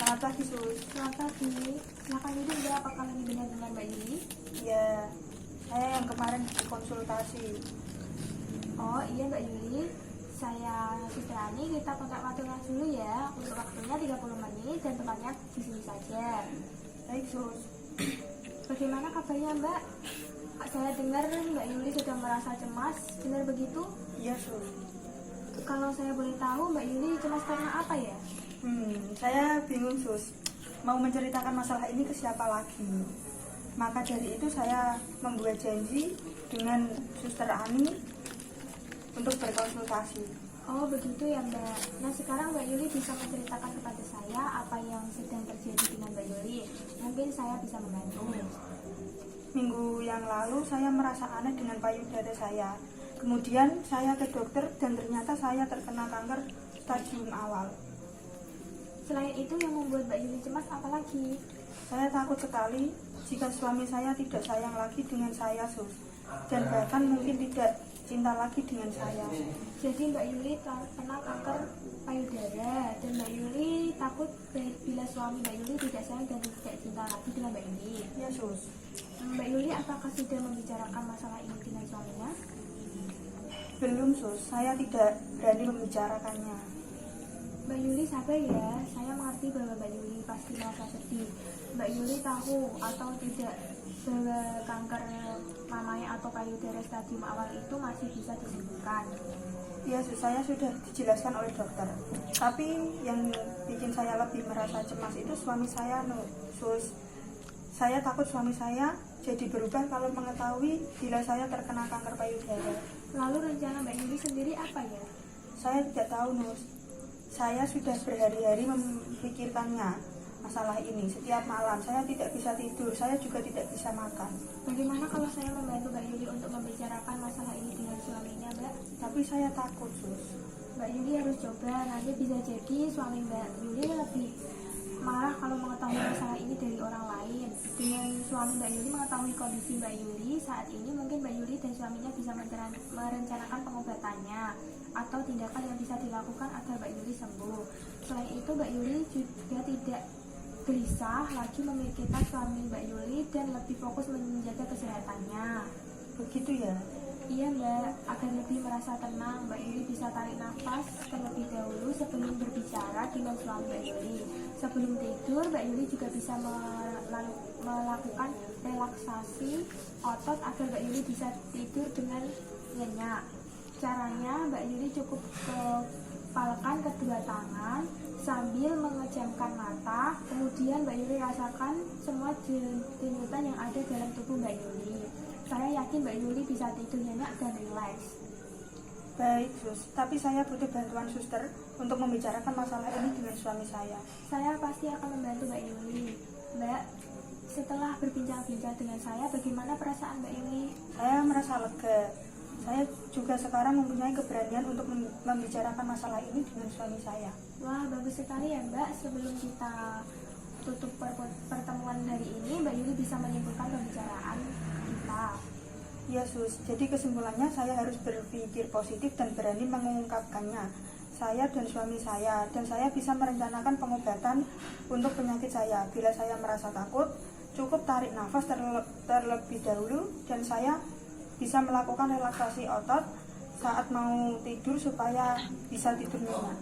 Selamat pagi, Sus. Selamat pagi. Silakan duduk Mbak, apakah ini benar dengan Mbak Yuli? Ya, saya yang kemarin konsultasi. Oh iya Mbak Yuli, saya Fitrani, kita kontak waktunya dulu ya. Untuk waktunya 30 menit dan tempatnya di sini saja. Baik, Sus. Bagaimana kabarnya Mbak? Saya dengar Mbak Yuli sudah merasa cemas, benar begitu? Iya, Sus. Kalau saya boleh tahu Mbak Yuli cemas karena apa ya? Saya bingung, Sus. Mau menceritakan masalah ini ke siapa lagi? Maka dari itu saya membuat janji dengan Suster Ani untuk berkonsultasi. Oh begitu ya Mbak. Nah sekarang Mbak Yuli bisa menceritakan kepada saya apa yang sedang terjadi dengan Mbak Yuli. Mungkin saya bisa membantu. Minggu yang lalu saya merasa aneh dengan payudara saya. Kemudian saya ke dokter dan ternyata saya terkena kanker stadium awal. Selain itu yang membuat Mbak Yuli cemas apa lagi? Saya takut sekali jika suami saya tidak sayang lagi dengan saya, Sus. Dan bahkan mungkin tidak cinta lagi dengan saya. Jadi Mbak Yuli terkena kanker payudara dan Mbak Yuli takut bila suami Mbak Yuli tidak sayang dan tidak cinta lagi dengan Mbak Yuli. Ya, Sus. Mbak Yuli apakah sudah membicarakan masalah ini dengan suaminya? Belum, Sus. Saya tidak berani membicarakannya. Mbak Yuli sabar ya, saya mengerti bahwa Mbak Yuli pasti merasa sedih. Mbak Yuli tahu atau tidak bahwa kanker mamai atau payudara stadium awal itu masih bisa disembuhkan. Ya, Sus. Saya sudah dijelaskan oleh dokter. Tapi yang bikin saya lebih merasa cemas itu suami saya, Sus. Saya takut suami saya jadi berubah kalau mengetahui bila saya terkena kanker payudara. Lalu rencana Mbak Yuli sendiri apa ya? Saya tidak tahu, Nus. Saya sudah berhari-hari memikirkannya masalah ini. Setiap malam saya tidak bisa tidur, saya juga tidak bisa makan. Bagaimana kalau saya membantu Mbak Yuli untuk membicarakan masalah ini dengan suaminya, Mbak? Tapi saya takut, Sus. Mbak Yuli harus coba, nanti bisa jadi suami Mbak Yuli lebih marah kalau mengetahui masalah ini dari orang lain. Dengan suami Mbak Yuli mengetahui kondisi Mbak Yuli saat ini, mungkin Mbak Yuli dan suaminya bisa merencanakan pengobatannya atau tindakan yang bisa dilakukan agar Mbak Yuli sembuh. Selain itu, Mbak Yuli juga tidak gelisah lagi memikirkan suami Mbak Yuli dan lebih fokus menjaga kesehatannya. Begitu ya? Iya Mbak, agar lebih merasa tenang, Mbak Yuli bisa tarik nafas terlebih dahulu sebelum berbicara dengan suami Mbak Yuli. Sebelum tidur, Mbak Yuli juga bisa melakukan relaksasi otot agar Mbak Yuli bisa tidur dengan nyenyak. Caranya, Mbak Yuli cukup kepalkan kedua tangan sambil mengejamkan mata, kemudian Mbak Yuli rasakan semua denyutan yang ada dalam tubuh Mbak Yuli. Saya yakin Mbak Yuli bisa tidur nyenyak dan rileks. Baik, Sus. Tapi saya butuh bantuan suster untuk membicarakan masalah ini dengan suami saya. Saya pasti akan membantu Mbak Yuli. Mbak, setelah berbincang-bincang dengan saya, bagaimana perasaan Mbak Yuli? Saya merasa lega. Saya juga sekarang mempunyai keberanian untuk membicarakan masalah ini dengan suami saya. Wah, bagus sekali ya Mbak. Sebelum kita tutup pertemuan hari ini, Mbak Yuli bisa menyimpulkan pembicaraan kita. Ya, Sus. Jadi kesimpulannya saya harus berpikir positif dan berani mengungkapkannya. Saya dan suami saya, dan saya bisa merencanakan pengobatan untuk penyakit saya. Bila saya merasa takut, cukup tarik nafas terlebih dahulu dan saya bisa melakukan relaksasi otot saat mau tidur supaya bisa tidur nyenyak.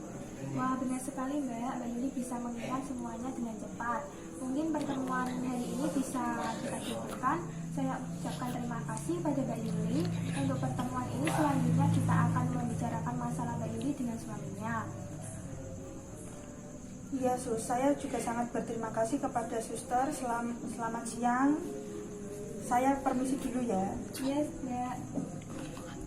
Wah, benar sekali Mbak. Mbak Yuli bisa mengingat semuanya dengan cepat. Mungkin pertemuan hari ini bisa kita cukupkan. Saya ucapkan terima kasih pada Mbak Yuli. Untuk pertemuan ini selanjutnya kita akan membicarakan masalah Mbak Yuli dengan suaminya. Iya, Sus. Saya juga sangat berterima kasih kepada suster. Selamat siang. Saya permisi dulu ya. Yes, Mbak.